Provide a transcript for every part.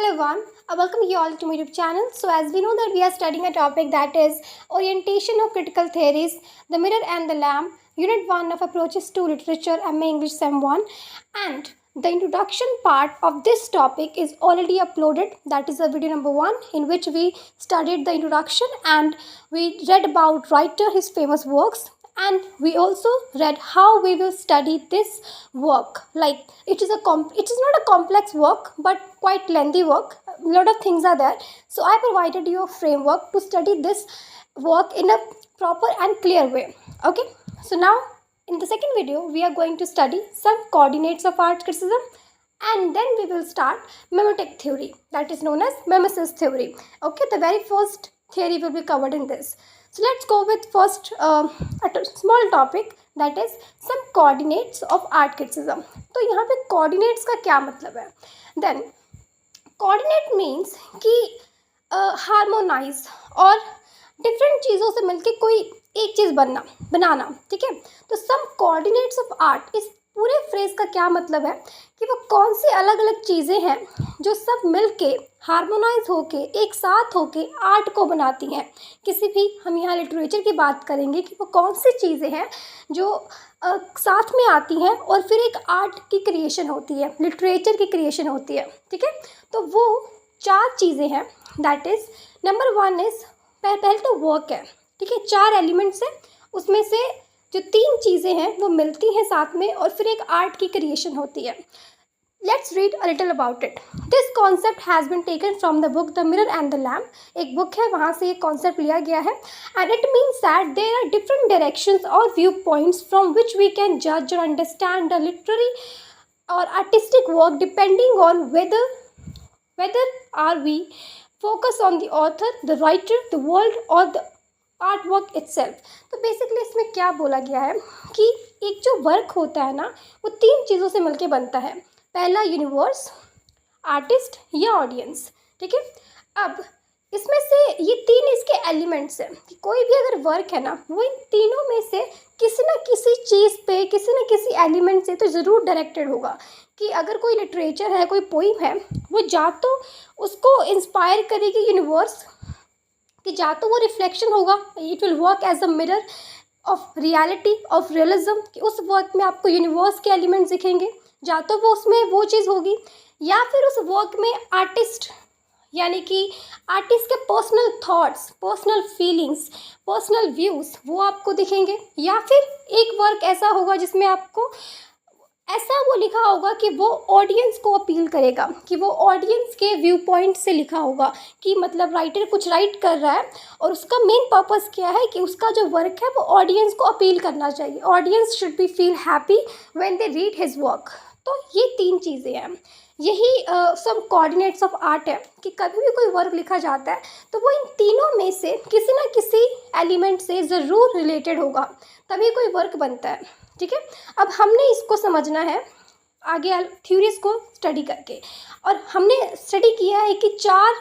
Hello everyone, I welcome you all to my YouTube channel. So as we know that we are studying a topic that is orientation of critical theories, the mirror and the lamp, unit 1 of approaches to literature, MA English Sem 1, and the introduction part of this topic is already uploaded. That is the video number 1 in which we studied the introduction and we read about writer, his famous works, and we also read how we will study this work. Like it is not a complex work but quite lengthy work. A lot of things are there, so I provided you a framework to study this work in a proper and clear way. Okay, so now in the second video we are going to study some coordinates of art criticism, and then we will start mimetic theory, that is known as mimesis theory. Okay, the very first theory will be covered in this. So let's go with first a small topic, that is some coordinates of art criticism. तो यहाँ पे coordinates का क्या मतलब है? Then coordinate means कि harmonize और different चीज़ों से मिलके कोई एक चीज़ बनाना, ठीक है? तो some coordinates of art, इस पूरे फ्रेज का क्या मतलब है कि वो कौन सी अलग अलग चीज़ें हैं जो सब मिलके हार्मोनाइज होके एक साथ होके आर्ट को बनाती हैं. किसी भी हम यहाँ लिटरेचर की बात करेंगे कि वो कौन सी चीज़ें हैं जो साथ में आती हैं और फिर एक आर्ट की क्रिएशन होती है, लिटरेचर की क्रिएशन होती है, ठीक है? तो वो 4 चीज़ें हैं. दैट इज़ नंबर 1 इज़ पहले तो वर्क है, ठीक है? 4 एलिमेंट्स हैं, उसमें से जो 3 चीज़ें हैं वो मिलती हैं साथ में और फिर एक आर्ट की क्रिएशन होती है. Let's read a little about it. This concept has been taken from the book the mirror and the lamp. एक बुक है, वहाँ से ये कॉन्सेप्ट लिया गया है. And it means that there are different directions और view points from which we can जज और अंडरस्टैंड द लिटरेरी और artistic work depending on whether are we focus on the author, the writer, the world or the art work itself. तो basically इसमें क्या बोला गया है कि एक जो वर्क होता है ना वो 3 चीज़ों से मिलके बनता है. पहला यूनिवर्स, आर्टिस्ट या ऑडियंस, ठीक है? अब इसमें से ये 3 इसके एलिमेंट्स हैं कि कोई भी अगर वर्क है ना वो इन तीनों में से किसी न किसी चीज़ पे, किसी न किसी एलिमेंट से तो ज़रूर डायरेक्टेड होगा. कि अगर कोई लिटरेचर है, कोई पोइम है, वो जा तो उसको इंस्पायर करेगी यूनिवर्स, कि जा तो वो रिफ्लेक्शन होगा, it will work as a mirror of reality of realism, कि उस वर्क में आपको यूनिवर्स के एलिमेंट्स दिखेंगे, जा तो वो उसमें वो चीज़ होगी, या फिर उस वर्क में आर्टिस्ट यानी कि आर्टिस्ट के personal thoughts, personal feelings, personal views वो आपको दिखेंगे, या फिर एक वर्क ऐसा होगा जिसमें आपको ऐसा वो लिखा होगा कि वो ऑडियंस को अपील करेगा, कि वो ऑडियंस के व्यू पॉइंट से लिखा होगा, कि मतलब राइटर कुछ राइट कर रहा है और उसका मेन पर्पस क्या है कि उसका जो वर्क है वो ऑडियंस को अपील करना चाहिए. Audience should be feel happy when they read his work. तो ये 3 चीज़ें हैं. यही सब कोऑर्डिनेट्स ऑफ आर्ट है कि कभी भी कोई वर्क लिखा जाता है तो वो इन तीनों में से किसी ना किसी एलिमेंट से ज़रूर रिलेटेड होगा, तभी कोई वर्क बनता है, ठीक है? अब हमने इसको समझना है आगे थ्योरीज को स्टडी करके, और हमने स्टडी किया है कि 4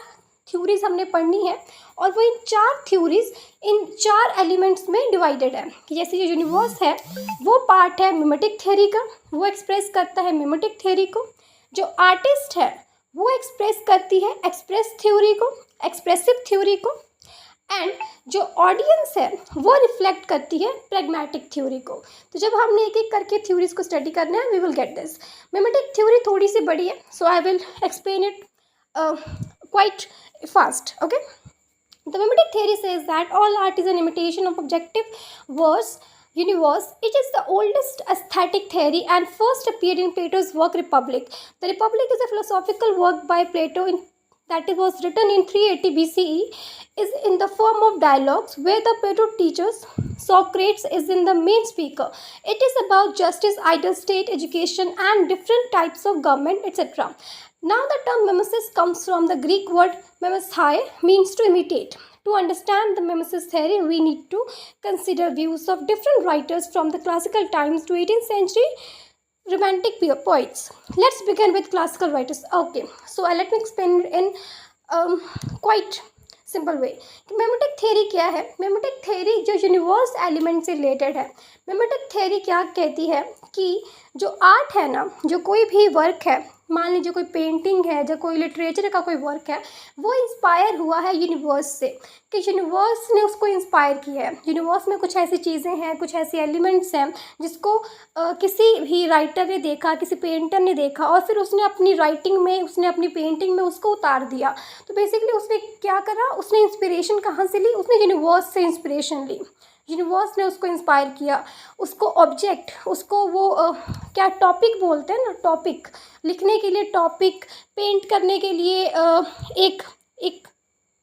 थ्योरीज हमने पढ़नी है और वो इन 4 थ्योरीज इन 4 एलिमेंट्स में डिवाइडेड है. कि जैसे जो यूनिवर्स है वो पार्ट है मिमेटिक थ्योरी का, वो एक्सप्रेस करता है मिमेटिक थ्योरी को. जो आर्टिस्ट है वो एक्सप्रेस करती है एक्सप्रेस थ्योरी को, एक्सप्रेसिव थ्योरी को, एंड जो ऑडियंस है वो रिफ्लेक्ट करती है प्रैग्मेटिक थ्योरी को. तो जब हमने एक एक करके थ्योरीज को स्टडी करना है we will get this. Mimetic theory थोड़ी सी बड़ी है, so I will explain it quite fast. Okay, the mimetic theory says that all art is an imitation of objective verse universe. It is the oldest aesthetic theory and first appeared in Plato's work Republic. The Republic is a philosophical work by Plato that was written in 380 BCE, is in the form of dialogues where the Plato teaches, Socrates is in the main speaker. It is about justice, ideal state, education and different types of government, etc. Now the term mimesis comes from the Greek word mimesthai, means to imitate. To understand the mimesis theory, we need to consider views of different writers from the classical times to 18th century romantic poets. Let's begin with classical writers. Okay, so let me explain in quite simple way. Mimetic theory क्या है? Mimetic theory जो universe element से related है. Mimetic theory क्या कहती है कि जो आर्ट है ना, जो कोई भी वर्क है, मान लीजिए कोई पेंटिंग है, जो कोई लिटरेचर का कोई वर्क है, वो इंस्पायर हुआ है यूनिवर्स से, कि यूनिवर्स ने उसको इंस्पायर किया है। यूनिवर्स में कुछ ऐसी चीज़ें हैं, कुछ ऐसे एलिमेंट्स हैं जिसको किसी भी राइटर ने देखा, किसी पेंटर ने देखा और फिर उसने अपनी राइटिंग में, उसने अपनी पेंटिंग में उसको उतार दिया। तो बेसिकली उसने क्या करा, उसने इंस्पिरेशन कहाँ से ली, उसने यूनिवर्स से इंस्पिरेशन ली। यूनिवर्स ने उसको इंस्पायर किया, उसको ऑब्जेक्ट, उसको वो क्या टॉपिक बोलते हैं ना, टॉपिक लिखने के लिए, टॉपिक पेंट करने के लिए एक एक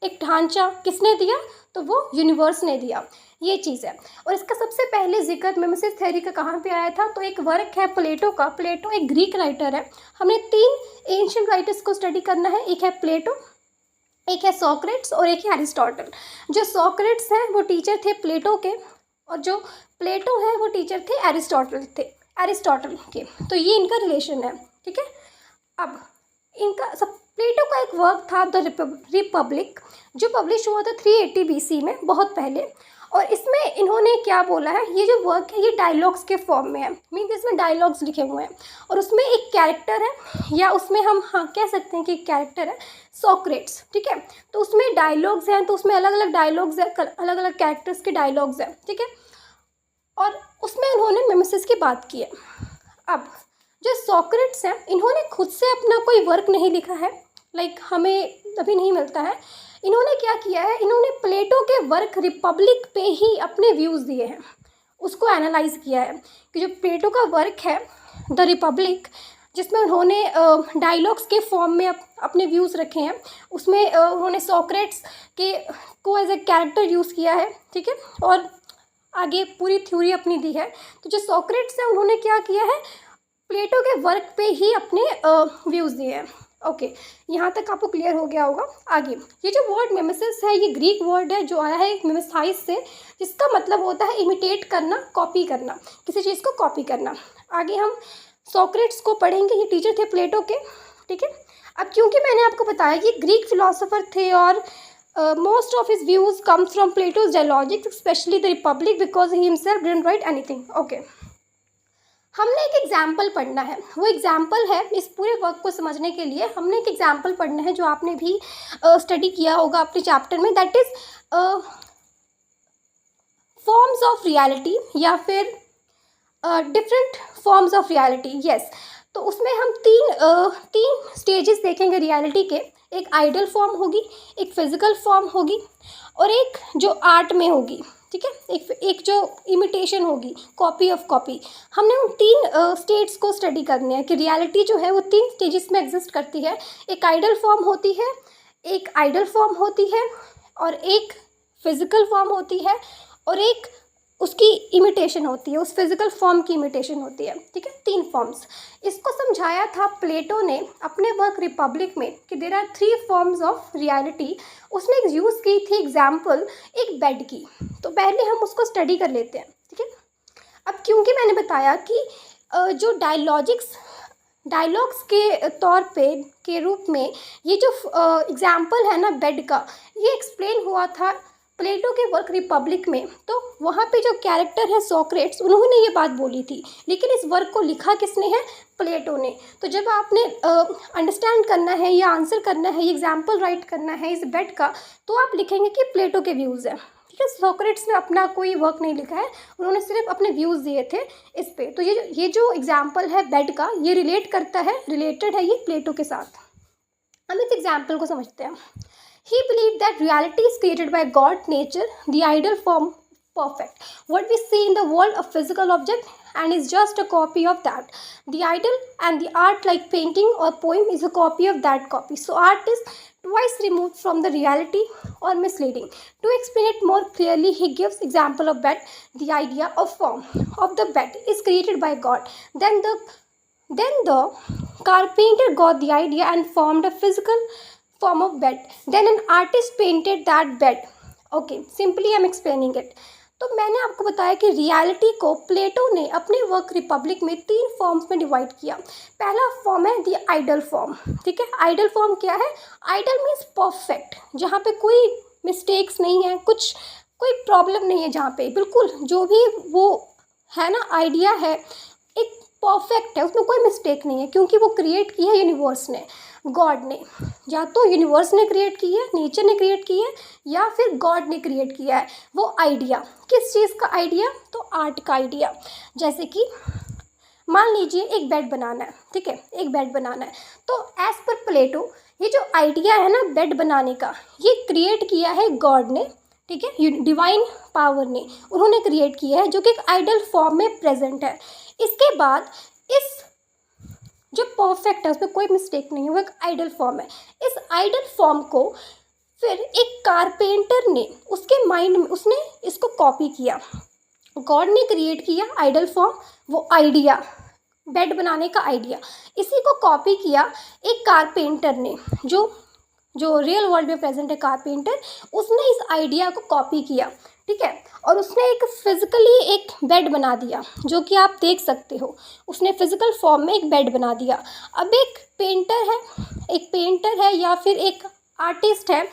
एक ढांचा किसने दिया, तो वो यूनिवर्स ने दिया। ये चीज़ है। और इसका सबसे पहले जिक्र मिमेसिस थ्योरी का कहाँ पे आया था, तो एक वर्क है प्लेटो का। प्लेटो एक ग्रीक राइटर है। हमें 3 एंशिएंट राइटर्स को स्टडी करना है, एक है प्लेटो, एक है सोक्रेट्स और एक है एरिस्टोटल। जो सोक्रेट्स हैं वो टीचर थे प्लेटो के, और जो प्लेटो है वो टीचर थे एरिस्टोटल के। तो ये इनका रिलेशन है, ठीक है। अब इनका सब, प्लेटो का एक वर्क था द रिपब्लिक, जो पब्लिश हुआ था 380 BC में, बहुत पहले। और इसमें इन्होंने क्या बोला है, ये जो वर्क है ये डायलॉग्स के फॉर्म में है, मीन्स इसमें डायलॉग्स लिखे हुए हैं और उसमें एक कैरेक्टर है, या उसमें हम कह सकते हैं कि एक कैरेक्टर है सोक्रेट्स, ठीक है। तो उसमें डायलॉग्स हैं, तो उसमें अलग अलग डायलॉग्स हैं, अलग अलग कैरेक्टर्स के डायलॉग्स हैं, ठीक है। और उसमें उन्होंने मिमेसिस की बात की है। अब जो सोक्रेट्स हैं, इन्होंने खुद से अपना कोई वर्क नहीं लिखा है, लाइक हमें अभी नहीं मिलता है। इन्होंने क्या किया है, इन्होंने प्लेटो के वर्क रिपब्लिक पे ही अपने व्यूज़ दिए हैं, उसको एनालाइज किया है कि जो प्लेटो का वर्क है द रिपब्लिक, जिसमें उन्होंने डायलॉग्स के फॉर्म में अपने व्यूज़ रखे हैं, उसमें उन्होंने सोक्रेट्स के को एज ए कैरेक्टर यूज़ किया है, ठीक है। और आगे पूरी थ्योरी अपनी दी है। तो जो सोक्रेट्स हैं उन्होंने क्या किया है, प्लेटो के वर्क पे ही अपने व्यूज़ दिए हैं। ओके, यहाँ तक आपको क्लियर हो गया होगा। आगे ये जो वर्ड मिमेसिस है, ये ग्रीक वर्ड है जो आया है मिमेसाइज से, जिसका मतलब होता है इमिटेट करना, कॉपी करना, किसी चीज़ को कॉपी करना। आगे हम सोक्रेट्स को पढ़ेंगे, ये टीचर थे प्लेटो के, ठीक है। अब क्योंकि मैंने आपको बताया कि ग्रीक फिलोसोफर थे और most of his views come from Plato's dialogics, specially the Republic, because he himself didn't write anything. Okay, हमने एक एग्जाम्पल पढ़ना है। वो एग्जाम्पल है, इस पूरे वर्क को समझने के लिए हमने एक एग्जाम्पल पढ़ना है जो आपने भी स्टडी किया होगा अपने चैप्टर में, that is forms of reality, या फिर different forms of reality. Yes, तो उसमें हम तीन स्टेजेस देखेंगे रियलिटी के। एक आइडल फॉर्म होगी, एक फिजिकल फॉर्म होगी, और एक जो आर्ट में होगी, ठीक है। एक जो इमिटेशन होगी, कॉपी ऑफ कॉपी। हमने उन 3 स्टेट्स को स्टडी करने हैं कि रियलिटी जो है वो 3 स्टेजेस में एग्जिस्ट करती है। एक आइडल फॉर्म होती है, एक आइडल फॉर्म होती है, और एक फिजिकल फॉर्म होती है, और एक उसकी इमिटेशन होती है, उस फिजिकल फॉर्म की इमिटेशन होती है, ठीक है। 3 फॉर्म्स। इसको समझाया था प्लेटो ने अपने वर्क रिपब्लिक में कि there are 3 forms of reality. उसने यूज़ की थी एग्जाम्पल एक बेड की। तो पहले हम उसको स्टडी कर लेते हैं, ठीक है। अब क्योंकि मैंने बताया कि जो डायलॉग्स के तौर पे के रूप में ये जो एग्जाम्पल है ना बेड का, ये एक्सप्लेन हुआ था प्लेटो के वर्क रिपब्लिक में। तो वहाँ पे जो कैरेक्टर है सोक्रेट्स, उन्होंने ये बात बोली थी, लेकिन इस वर्क को लिखा किसने है, प्लेटो ने। तो जब आपने अंडरस्टैंड करना है या आंसर करना है, ये एग्जाम्पल राइट करना है इस बेड का, तो आप लिखेंगे कि प्लेटो के व्यूज़ हैं, ठीक है। सोक्रेट्स ने अपना कोई वर्क नहीं लिखा है, उन्होंने सिर्फ अपने व्यूज़ दिए थे इस पे। तो ये जो एग्जाम्पल है बेड का, ये रिलेट करता है, रिलेटेड है ये प्लेटो के साथ। हम इस एग्जाम्पल को समझते हैं। He believed that reality is created by God, nature, the ideal form, perfect. What we see in the world, a physical object, and is just a copy of that. The ideal and the art, like painting or poem, is a copy of that copy. So art is twice removed from the reality or misleading. To explain it more clearly, he gives example of bed. The idea of form of the bed is created by God. Then the carpenter got the idea and formed a physical form of bed. Then an artist painted that bed. Okay, simply I'm explaining it. तो मैंने आपको बताया कि reality को प्लेटो ने अपने work republic में 3 forms में डिवाइड किया। पहला फॉर्म है दी आइडल फॉर्म, ठीक है। आइडल फॉर्म क्या है, आइडल मीन्स परफेक्ट, जहाँ पे कोई मिस्टेक्स नहीं है, कोई प्रॉब्लम नहीं है, जहाँ पे बिल्कुल जो भी वो है ना, आइडिया है, एक परफेक्ट है, उसमें कोई मिस्टेक नहीं है, क्योंकि वो क्रिएट की है यूनिवर्स ने, गॉड ने। या तो यूनिवर्स ने क्रिएट की है, नेचर ने क्रिएट की है, या फिर गॉड ने क्रिएट किया है वो आइडिया। किस चीज़ का आइडिया? तो आर्ट का आइडिया। जैसे कि मान लीजिए एक बेड बनाना है, ठीक है, एक बेड बनाना है, तो एज पर प्लेटो ये जो आइडिया है ना बेड बनाने का, ये क्रिएट किया है गॉड ने, ठीक है, डिवाइन पावर ने, उन्होंने क्रिएट किया है, जो कि एक आइडल फॉर्म में प्रेजेंट है। इसके बाद इस जो परफेक्ट है, उसमें कोई मिस्टेक नहीं है, वो एक आइडल फॉर्म है। इस आइडल फॉर्म को फिर एक कारपेंटर ने उसके माइंड में उसने इसको कॉपी किया। गॉड ने क्रिएट किया आइडल फॉर्म, वो आइडिया बेड बनाने का आइडिया, इसी को कॉपी किया एक कारपेंटर ने, जो जो रियल वर्ल्ड में प्रेजेंट है कारपेंटर, उसने इस आइडिया को कॉपी किया, ठीक है, और उसने एक फिजिकली एक बेड बना दिया, जो कि आप देख सकते हो, उसने फिजिकल फॉर्म में एक बेड बना दिया। अब एक पेंटर है या फिर एक आर्टिस्ट है,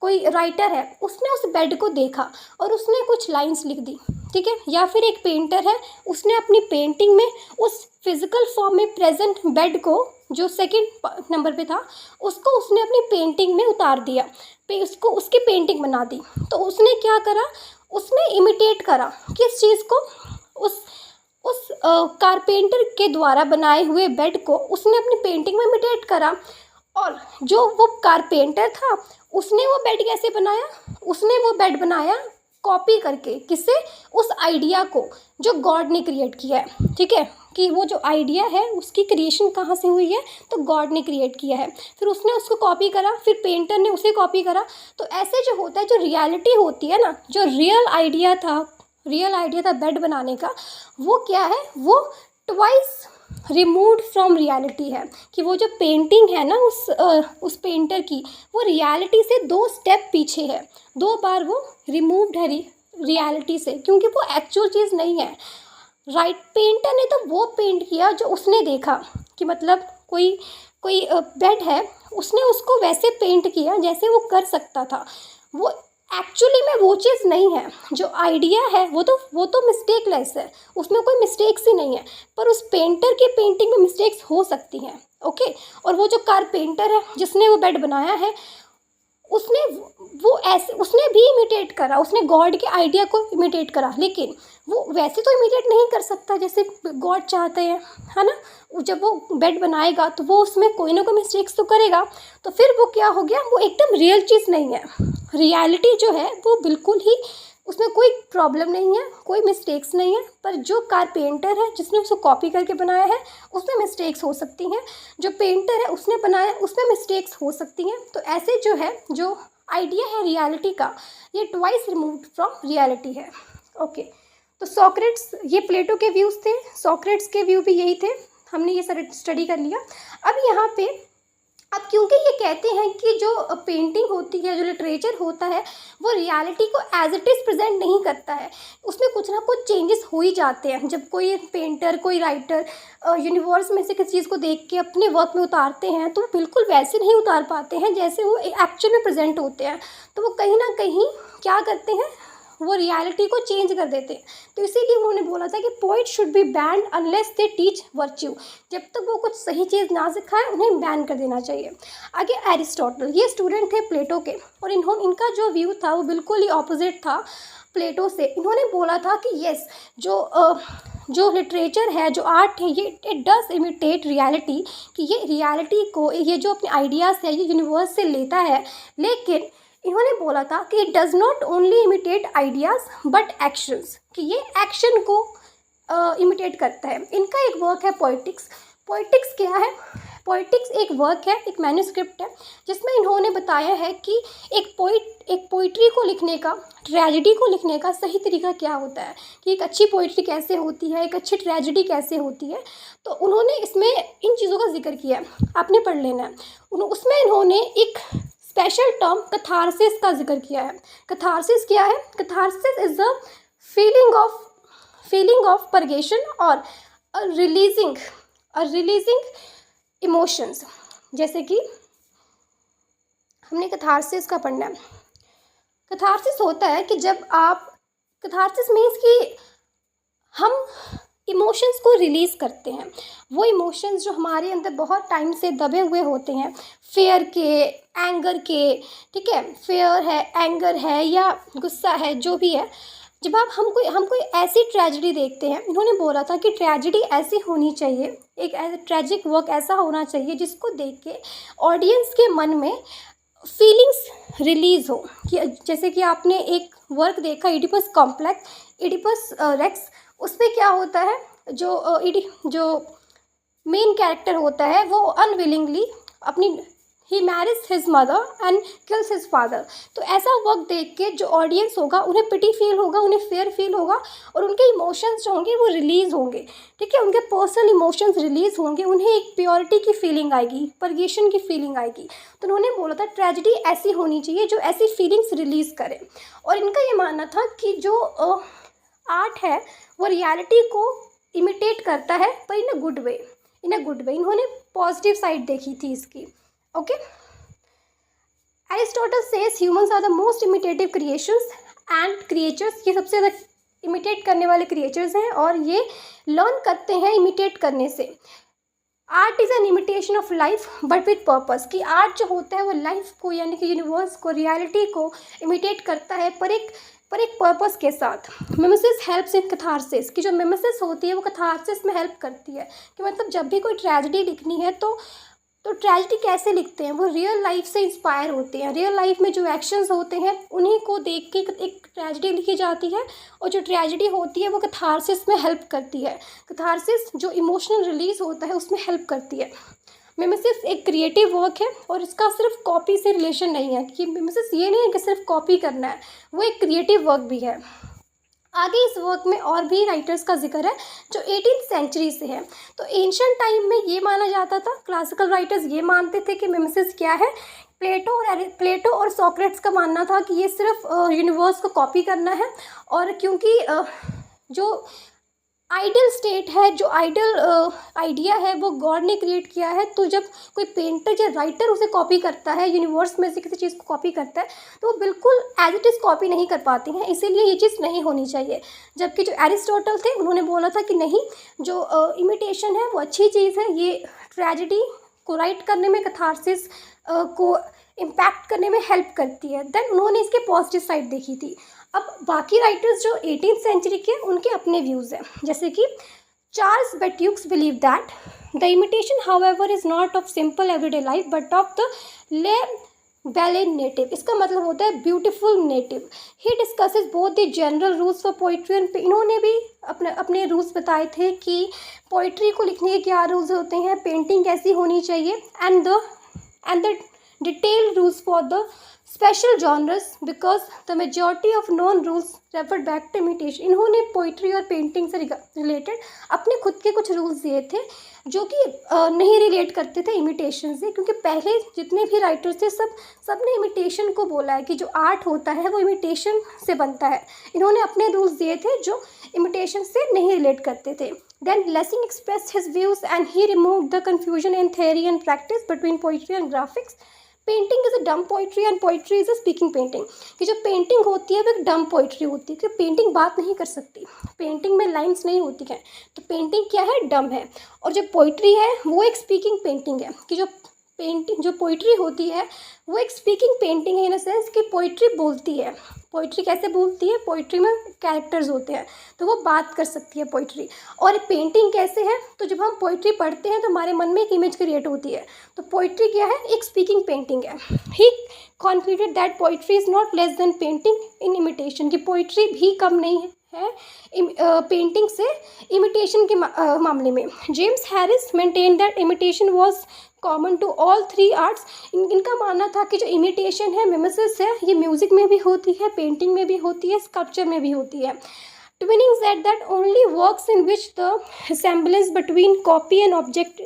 कोई राइटर है, उसने उस बेड को देखा और उसने कुछ लाइंस लिख दी, ठीक है, या फिर एक पेंटर है, उसने अपनी पेंटिंग में उस फिजिकल फॉर्म में प्रेजेंट बेड को, जो सेकंड नंबर पे था, उसको उसने अपनी पेंटिंग में उतार दिया, उसको उसकी पेंटिंग बना दी। तो उसने क्या करा, उसने इमिटेट करा किस चीज़ को, उस कारपेंटर के द्वारा बनाए हुए बेड को उसने अपनी पेंटिंग में इमिटेट करा। और जो वो कारपेंटर था, उसने वो बेड कैसे बनाया, उसने वो बेड बनाया कॉपी करके, किससे, उस आइडिया को जो गॉड ने क्रिएट किया है, ठीक है, कि वो जो आइडिया है उसकी क्रिएशन कहाँ से हुई है, तो गॉड ने क्रिएट किया है, फिर उसने उसको कॉपी करा, फिर पेंटर ने उसे कॉपी करा। तो ऐसे जो होता है, जो रियलिटी होती है ना, जो रियल आइडिया था बेड बनाने का, वो क्या है, वो ट्वाइस रिमूव्ड फ्रॉम रियलिटी है, कि वो जो पेंटिंग है ना उस पेंटर की, वो रियलिटी से 2 स्टेप पीछे है, 2 बार वो रिमूव्ड है रियलिटी से, क्योंकि वो एक्चुअल चीज़ नहीं है। राइट, पेंटर ने तो वो पेंट किया जो उसने देखा, कि मतलब कोई कोई बेड है, उसने उसको वैसे पेंट किया जैसे वो कर सकता था। वो एक्चुअली में वो चीज़ नहीं है, जो आइडिया है वो तो मिस्टेकलेस है, उसमें कोई मिस्टेक्स ही नहीं है, पर उस पेंटर की पेंटिंग में मिस्टेक्स हो सकती हैं, ओके। और वो जो कारपेंटर है जिसने वो बेड बनाया है, उसने वो ऐसे उसने भी इमिटेट करा, उसने गॉड के आइडिया को इमिटेट करा, लेकिन वो वैसे तो इमिटेट नहीं कर सकता जैसे गॉड चाहते हैं, है ना। जब वो बेड बनाएगा तो वो उसमें कोई ना कोई मिस्टेक्स तो करेगा, तो फिर वो क्या हो गया, वो एकदम रियल चीज़ नहीं है। रियलिटी जो है वो बिल्कुल ही, उसमें कोई प्रॉब्लम नहीं है, कोई मिस्टेक्स नहीं है, पर जो कारपेंटर है जिसने उसको कॉपी करके बनाया है, उसमें मिस्टेक्स हो सकती हैं। जो पेंटर है उसने बनाया, उसमें मिस्टेक्स हो सकती हैं। तो ऐसे जो है, जो आइडिया है रियलिटी का, ये ट्वाइस रिमूव्ड फ्रॉम रियलिटी है, ओके। तो सॉक्रेट्स, ये प्लेटो के व्यूज़ थे, सॉक्रेट्स के व्यू भी यही थे, हमने ये सारे स्टडी कर लिया। अब यहाँ पे, अब क्योंकि ये कहते हैं कि जो पेंटिंग होती है, जो लिटरेचर होता है, वो रियलिटी को एज इट इज़ प्रेजेंट नहीं करता है, उसमें कुछ ना कुछ चेंजेस हो ही जाते हैं। जब कोई पेंटर, कोई राइटर यूनिवर्स में से किसी चीज़ को देख के अपने वर्क में उतारते हैं, तो वो बिल्कुल वैसे नहीं उतार पाते हैं जैसे वो एक्चुअल में प्रेजेंट होते हैं। तो वो कहीं ना कहीं क्या करते हैं, वो रियलिटी को चेंज कर देते हैं। तो इसीलिए उन्होंने बोला था कि poet should be band unless they teach virtue, जब तक वो कुछ सही चीज़ ना सिखाए उन्हें बैन कर देना चाहिए। आगे एरिस्टोटल, ये स्टूडेंट थे प्लेटो के, और इनका जो व्यू था वो बिल्कुल ही ऑपोजिट था प्लेटो से। इन्होंने बोला था कि यस, जो लिटरेचर है, जो आर्ट है, ये इट डज इमिटेट रियलिटी, कि ये रियलिटी को, ये जो अपने आइडियाज़ है, ये यूनिवर्स से लेता है, लेकिन इन्होंने बोला था कि it does not only imitate ideas but actions, कि ये एक्शन को इमिटेट करता है। इनका एक वर्क है पोइटिक्स। पोइटिक्स क्या है, पोइटिक्स एक वर्क है, एक मैन्युस्क्रिप्ट है, जिसमें इन्होंने बताया है कि एक पोइट्री को लिखने का, ट्रेजेडी को लिखने का सही तरीका क्या होता है, कि एक अच्छी पोइट्री कैसे होती है, एक अच्छी ट्रेजेडी कैसे होती है। तो उन्होंने इसमें इन चीज़ों का जिक्र किया, आपने पढ़ लेना है। उसमें इन्होंने एक स्पेशल टर्म कथारसिस का जिक्र किया है। कथारसिस क्या है, catharsis is the feeling of purgation और रिलीजिंग इमोशंस। जैसे कि हमने कथारसिस का पढ़ना है। कथारसिस होता है कि जब आप, कथारसिस मीन्स कि हम इमोशंस को रिलीज़ करते हैं, वो इमोशंस जो हमारे अंदर बहुत टाइम से दबे हुए होते हैं, फेयर के, एंगर के, ठीक है, फेयर है, एंगर है या गुस्सा है, जो भी है। जब हम कोई ऐसी ट्रेजेडी देखते हैं, इन्होंने बोला था कि ट्रेजेडी ऐसी होनी चाहिए, एक ट्रेजिक वर्क ऐसा होना चाहिए जिसको देख के ऑडियंस के मन में फीलिंग्स रिलीज़ हो। कि जैसे कि आपने एक वर्क देखा इडिपस कॉम्प्लेक्स, इडिपस रेक्स, उसमें क्या होता है, जो मेन कैरेक्टर होता है वो अनविलिंगली अपनी ही marriage his mother and kills his father. तो ऐसा वर्क देख के जो ऑडियंस होगा उन्हें पिटी फील होगा, उन्हें फेयर फील होगा और उनके इमोशंस जो होंगे वो रिलीज़ होंगे, ठीक है, उनके पर्सनल इमोशंस रिलीज़ होंगे, उन्हें एक प्योरिटी की फीलिंग आएगी, परगेशन की फीलिंग आएगी। तो उन्होंने बोला था ट्रेजेडी ऐसी होनी चाहिए जो ऐसी फीलिंग्स रिलीज़ करे। और इनका ये मानना था कि जो आर्ट है वो रियलिटी को इमिटेट करता है, पर इन अ गुड वे, इन्होंने पॉजिटिव साइड देखी थी इसकी। Okay, Aristotle says humans are the most imitative creations and creatures, ये सबसे ज़्यादा इमिटेट करने वाले क्रिएचर्स हैं और ये लर्न करते हैं इमिटेट करने से। Art is an imitation of life but with purpose, कि आर्ट जो होता है वो लाइफ को यानी कि यूनिवर्स को, रियलिटी को इमिटेट करता है पर एक पर्पस के साथ। मिमेसिस हेल्प्स इन कैथारसिस, कि जो मिमेसिस होती है वो कैथारसिस में हेल्प करती है। कि मतलब जब भी कोई ट्रेजेडी लिखनी है तो ट्रेजेडी कैसे लिखते हैं, वो रियल लाइफ से इंस्पायर होते हैं, रियल लाइफ में जो एक्शंस होते हैं उन्हीं को देख के एक ट्रेजेडी लिखी जाती है। और जो ट्रेजेडी होती है वो कैथारसिस में हेल्प करती है, कैथारसिस जो इमोशनल रिलीज होता है उसमें हेल्प करती है। मिमेसिस एक क्रिएटिव वर्क है और इसका सिर्फ कॉपी से रिलेशन नहीं है, कि मिमेसिस ये नहीं है कि सिर्फ कॉपी करना है, वो एक क्रिएटिव वर्क भी है। आगे इस वर्क में और भी राइटर्स का जिक्र है जो 18th सेंचुरी से है। तो एंशिएंट टाइम में ये माना जाता था, क्लासिकल राइटर्स ये मानते थे कि मिमेसिस क्या है, प्लेटो और सोक्रेट्स का मानना था कि ये सिर्फ यूनिवर्स को कॉपी करना है। और क्योंकि जो आइडियल स्टेट है, जो आइडियल आइडिया है वो गॉड ने क्रिएट किया है, तो जब कोई पेंटर या राइटर उसे कॉपी करता है, यूनिवर्स में से किसी चीज़ को कॉपी करता है, तो वो बिल्कुल एज इट इज़ कॉपी नहीं कर पाती हैं, इसीलिए ये चीज़ नहीं होनी चाहिए। जबकि जो एरिस्टोटल थे उन्होंने बोला था कि नहीं, जो इमिटेशन है वो अच्छी चीज़ है, ये ट्रेजेडी को राइट करने में, कैथारसिस को इम्पैक्ट करने में हेल्प करती है। देन उन्होंने इसके पॉजिटिव साइड देखी थी। अब बाकी राइटर्स जो 18th सेंचुरी के, उनके अपने व्यूज़ हैं, जैसे कि Charles Batteux believe that the imitation however is not of simple everyday life but of the le belle native. इसका मतलब होता है beautiful native. He discusses both the general rules for poetry and, इन्होंने भी अपने रूल्स बताए थे कि पोइट्री को लिखने के क्या रूल्स होते हैं, पेंटिंग कैसी होनी चाहिए, and the detailed rules for the special genres because the majority of known rules refer back to imitation। इन्होंने पोइट्री और पेंटिंग से रिलेटेड अपने खुद के कुछ रूल्स दिए थे जो कि नहीं रिलेट करते थे इमिटेशन से, क्योंकि पहले जितने भी राइटर्स थे सब ने इमिटेशन को बोला है कि जो आर्ट होता है वो इमिटेशन से बनता है। इन्होंने अपने रूल्स दिए थे जो इमिटेशन से नहीं रिलेट करते थे। Then Lessing expressed his views and he removed the confusion in theory and practice between poetry and graphics। Painting is a dumb poetry and poetry is a speaking painting, कि जो painting होती है वो एक डम poetry होती है, कि पेंटिंग बात नहीं कर सकती, पेंटिंग में लाइंस नहीं होती हैं, तो पेंटिंग क्या है, डम है। और जो पोइट्री है वो एक स्पीकिंग पेंटिंग है, कि जो पोइट्री होती है वो एक स्पीकिंग पेंटिंग है, इन अ सेंस कि पोइट्री बोलती है। पोइट्री कैसे बोलती है, पोइट्री में कैरेक्टर्स होते हैं तो वो बात कर सकती है पोइट्री। और पेंटिंग कैसे है, तो जब हम पोइट्री पढ़ते हैं तो हमारे मन में एक इमेज क्रिएट होती है, तो पोइट्री क्या है, एक स्पीकिंग पेंटिंग है। He concluded that poetry is not less than painting in imitation, कि पोइट्री भी कम नहीं है पेंटिंग से इमिटेशन के मामले में। James Harris maintain that imitation was common to all three arts. इनका मानना था कि जो इमिटेशन है, मिमेसिस है, ये म्यूज़िक में भी होती है, पेंटिंग में भी होती है, स्कल्पचर में भी होती है। Twinning said that only works in which the resemblance between copy and object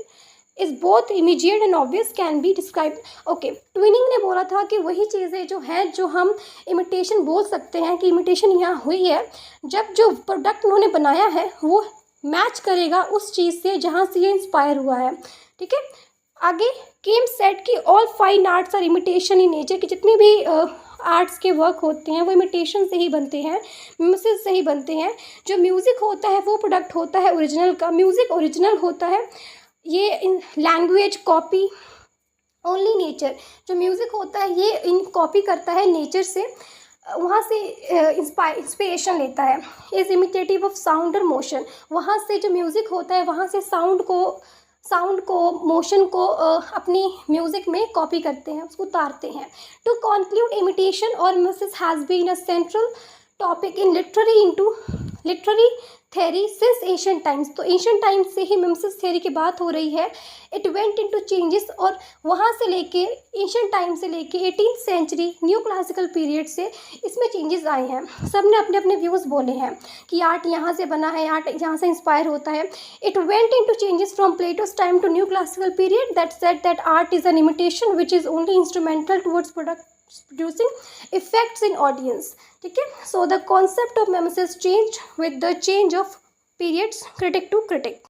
is both immediate and obvious can be describe. Okay, twinning ने बोला था कि वही चीज़ें जो हैं जो हम इमिटेशन बोल सकते हैं कि इमिटेशन यहाँ हुई है जब जो प्रोडक्ट उन्होंने बनाया है वो मैच करेगा उस चीज़ से जहाँ से ये इंस्पायर हुआ है। ठीक है, आगे केम सेट कि all fine arts are imitation in nature, कि जितनी भी आर्ट्स के वर्क होते हैं वो इमिटेशन से ही बनते हैं, मिमेसिस से ही बनते हैं। जो म्यूज़िक होता है वो प्रोडक्ट होता है ओरिजिनल का, म्यूज़िक ओरिजिनल होता है। ये in language copy only nature, जो म्यूज़िक होता है ये इन कॉपी करता है नेचर से, वहाँ से इंस्पिरेशन लेता है। इज़ इमिटेटिव ऑफ साउंड और मोशन, वहाँ से जो म्यूज़िक होता है वहाँ से साउंड को मोशन को अपनी म्यूज़िक में कॉपी करते हैं, उसको उतारते हैं। टू कॉन्क्लूड, इमिटेशन और mimesis has been a central topic in literary theory since Asian times. तो एशियन टाइम्स से ही मिमेसिस थेरी की बात हो रही है। इट वेंट इनटू चेंजेस, और वहाँ से लेके एशियन टाइम से लेके 18th century new classical period से इसमें चेंजेस आए हैं। सब ने अपने अपने व्यूज़ बोले हैं कि आर्ट यहाँ से बना है, आर्ट यहाँ से इंस्पायर होता है। It went into changes from Plato's time to new classical period that said that art is an imitation which is only instrumental towards producing effects in audience. ठीक है, so the concept of mimesis changed with the change of periods critic to critic.